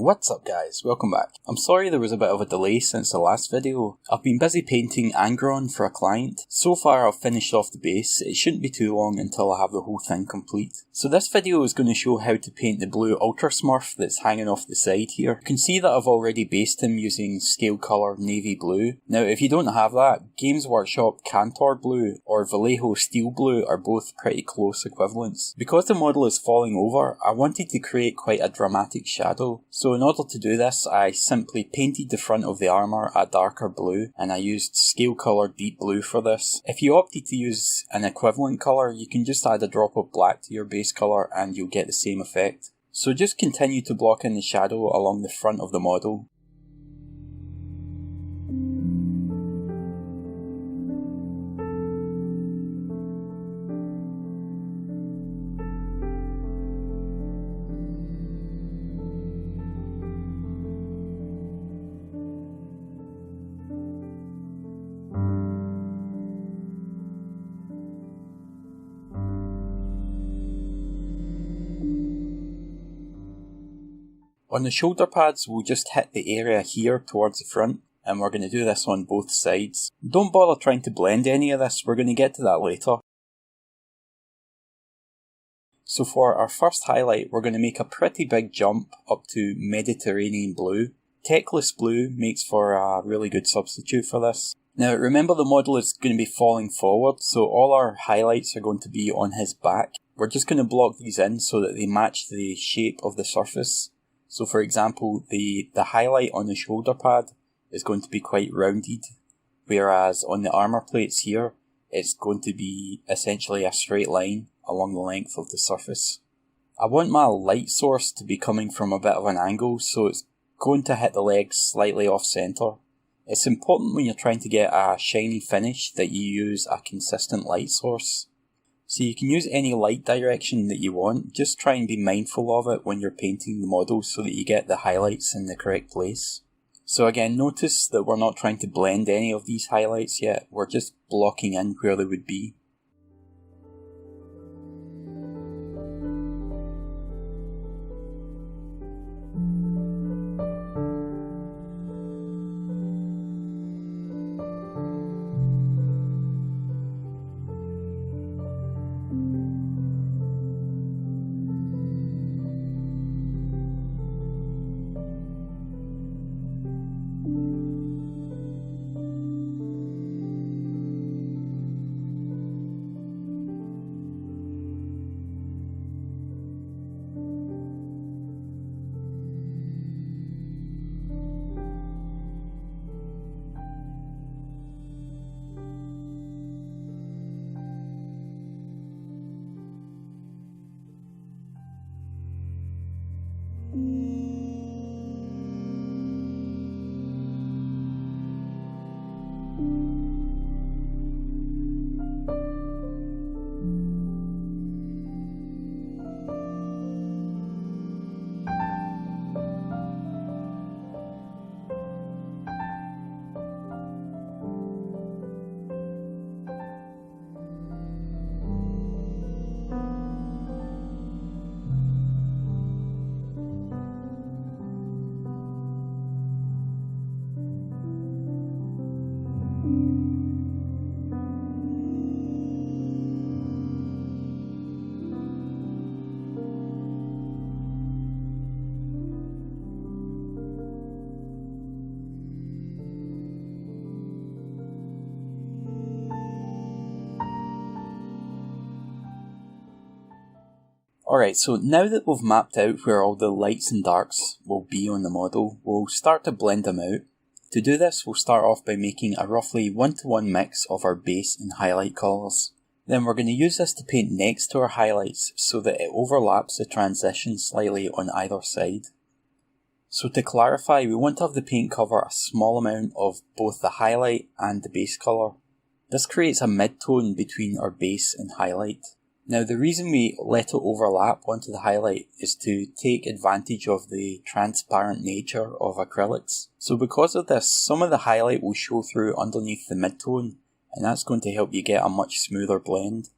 What's up guys, welcome back. I'm sorry there was a bit of a delay since the last video. I've been busy painting Angron for a client. So far I've finished off the base, it shouldn't be too long until I have the whole thing complete. So this video is going to show how to paint the blue Ultra Smurf that's hanging off the side here. You can see that I've already based him using scale colour navy blue. Now if you don't have that, Games Workshop Cantor blue or Vallejo steel blue are both pretty close equivalents. Because the model is falling over, I wanted to create quite a dramatic shadow. So in order to do this, I simply painted the front of the armour a darker blue, and I used scale colour deep blue for this. If you opted to use an equivalent colour, you can just add a drop of black to your base colour and you'll get the same effect. So just continue to block in the shadow along the front of the model. On the shoulder pads, we'll just hit the area here towards the front, and we're going to do this on both sides. Don't bother trying to blend any of this, we're going to get to that later. So for our first highlight, we're going to make a pretty big jump up to Mediterranean blue. Techless blue makes for a really good substitute for this. Now remember the model is going to be falling forward, so all our highlights are going to be on his back. We're just going to block these in so that they match the shape of the surface. So for example, the highlight on the shoulder pad is going to be quite rounded, whereas on the armour plates here, it's going to be essentially a straight line along the length of the surface. I want my light source to be coming from a bit of an angle, so it's going to hit the legs slightly off centre. It's important when you're trying to get a shiny finish that you use a consistent light source. So you can use any light direction that you want, just try and be mindful of it when you're painting the model so that you get the highlights in the correct place. So again, notice that we're not trying to blend any of these highlights yet, we're just blocking in where they would be. Alright, so now that we've mapped out where all the lights and darks will be on the model, we'll start to blend them out. To do this, we'll start off by making a roughly 1-to-1 mix of our base and highlight colours. Then we're going to use this to paint next to our highlights so that it overlaps the transition slightly on either side. So to clarify, we want to have the paint cover a small amount of both the highlight and the base colour. This creates a mid-tone between our base and highlight. Now the reason we let it overlap onto the highlight is to take advantage of the transparent nature of acrylics. So because of this, some of the highlight will show through underneath the mid-tone, and that's going to help you get a much smoother blend.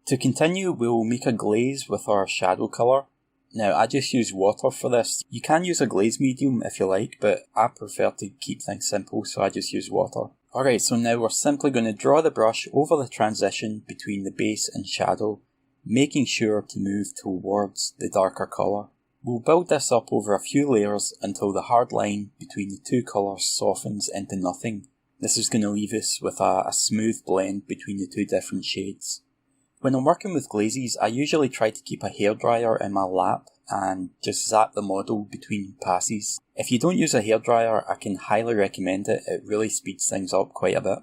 To continue, we'll make a glaze with our shadow colour. Now, I just use water for this. You can use a glaze medium if you like, but I prefer to keep things simple, so I just use water. Alright, so now we're simply going to draw the brush over the transition between the base and shadow, making sure to move towards the darker colour. We'll build this up over a few layers until the hard line between the two colours softens into nothing. This is going to leave us with a smooth blend between the two different shades. When I'm working with glazes, I usually try to keep a hairdryer in my lap and just zap the model between passes. If you don't use a hairdryer, I can highly recommend it. It really speeds things up quite a bit.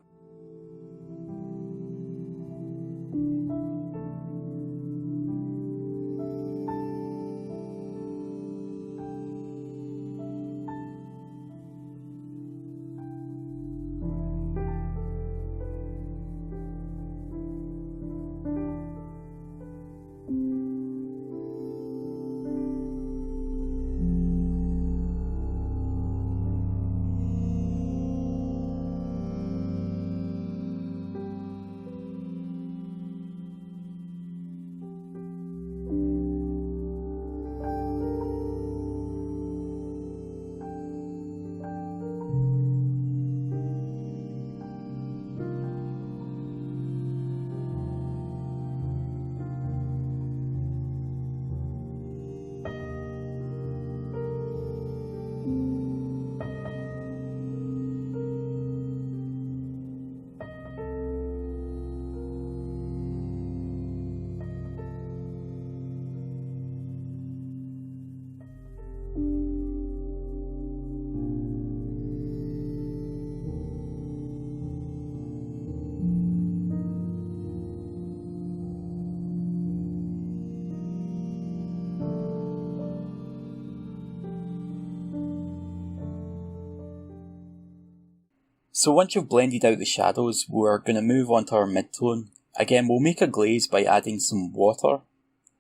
So once you've blended out the shadows, we're going to move on to our mid-tone. Again, we'll make a glaze by adding some water,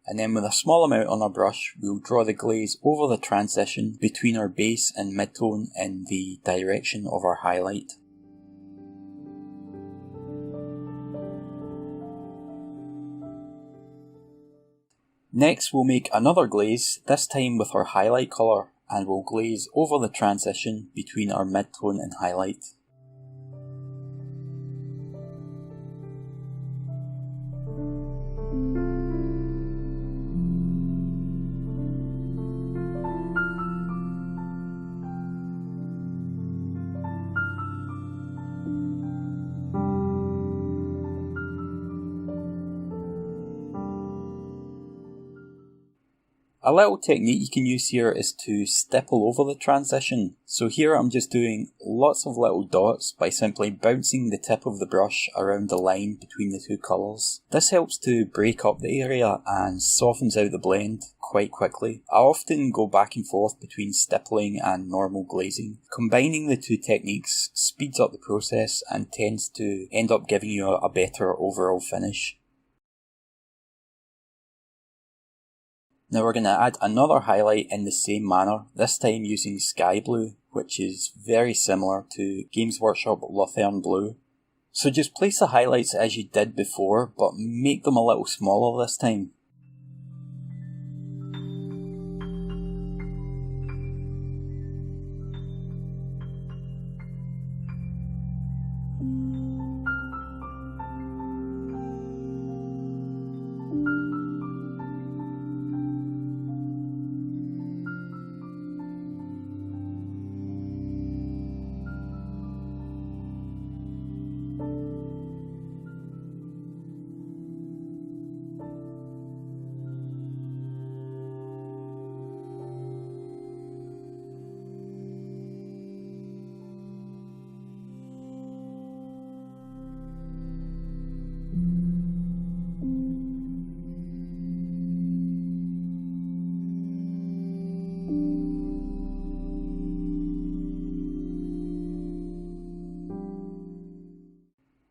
and then with a small amount on our brush, we'll draw the glaze over the transition between our base and mid-tone in the direction of our highlight. Next, we'll make another glaze, this time with our highlight colour, and we'll glaze over the transition between our mid-tone and highlight. A little technique you can use here is to stipple over the transition. So here I'm just doing lots of little dots by simply bouncing the tip of the brush around the line between the two colours. This helps to break up the area and softens out the blend quite quickly. I often go back and forth between stippling and normal glazing. Combining the two techniques speeds up the process and tends to end up giving you a better overall finish. Now we're going to add another highlight in the same manner, this time using Sky Blue, which is very similar to Games Workshop Luthern Blue. So just place the highlights as you did before, but make them a little smaller this time.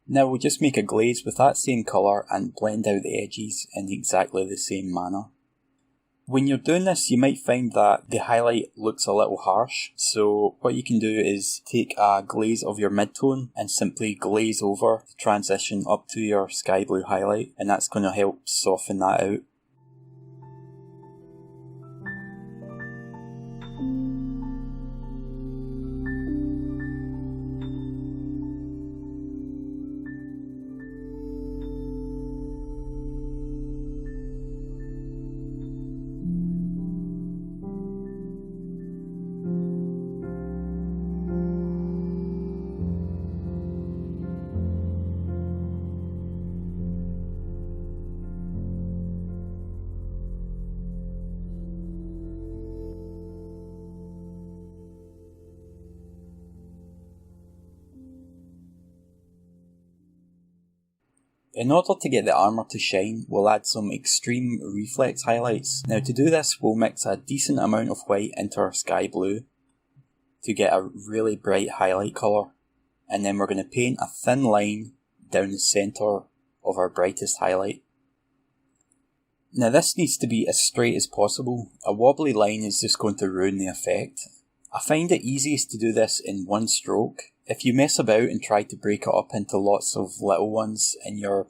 Now we'll just make a glaze with that same colour and blend out the edges in exactly the same manner. When you're doing this, you might find that the highlight looks a little harsh, so what you can do is take a glaze of your mid-tone and simply glaze over the transition up to your sky blue highlight, and that's going to help soften that out. In order to get the armour to shine, we'll add some extreme reflex highlights. Now to do this, we'll mix a decent amount of white into our sky blue to get a really bright highlight colour. And then we're going to paint a thin line down the centre of our brightest highlight. Now this needs to be as straight as possible. A wobbly line is just going to ruin the effect. I find it easiest to do this in one stroke. If you mess about and try to break it up into lots of little ones, and you're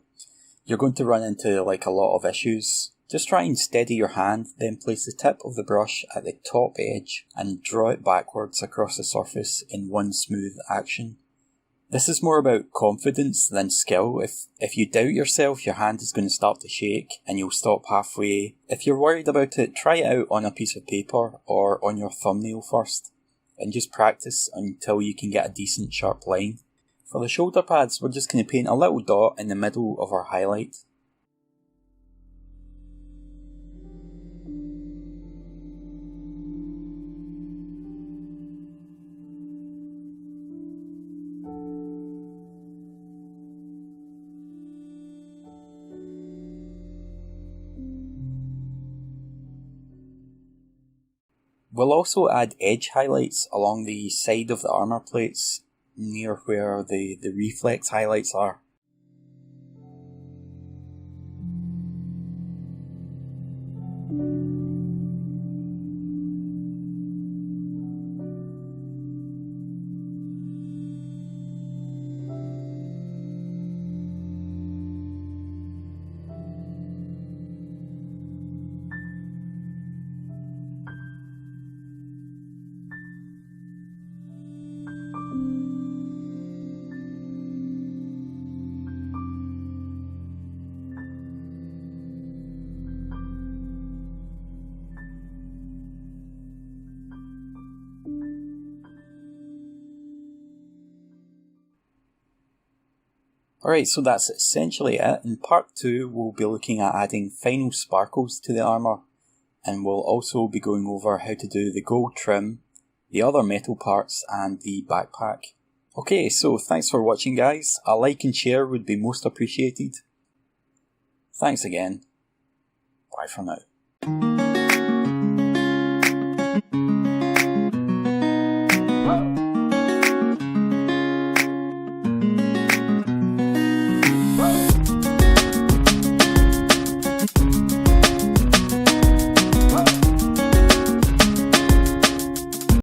going to run into like a lot of issues. Just try and steady your hand, then place the tip of the brush at the top edge and draw it backwards across the surface in one smooth action. This is more about confidence than skill. If you doubt yourself, your hand is going to start to shake and you'll stop halfway. If you're worried about it, try it out on a piece of paper or on your thumbnail first, and just practice until you can get a decent sharp line. For the shoulder pads, we're just going to paint a little dot in the middle of our highlight. We'll also add edge highlights along the side of the armour plates near where the reflex highlights are. Alright, so that's essentially it. In part 2, we'll be looking at adding final sparkles to the armour, and we'll also be going over how to do the gold trim, the other metal parts, and the backpack. Okay, so thanks for watching guys. A like and share would be most appreciated. Thanks again. Bye for now.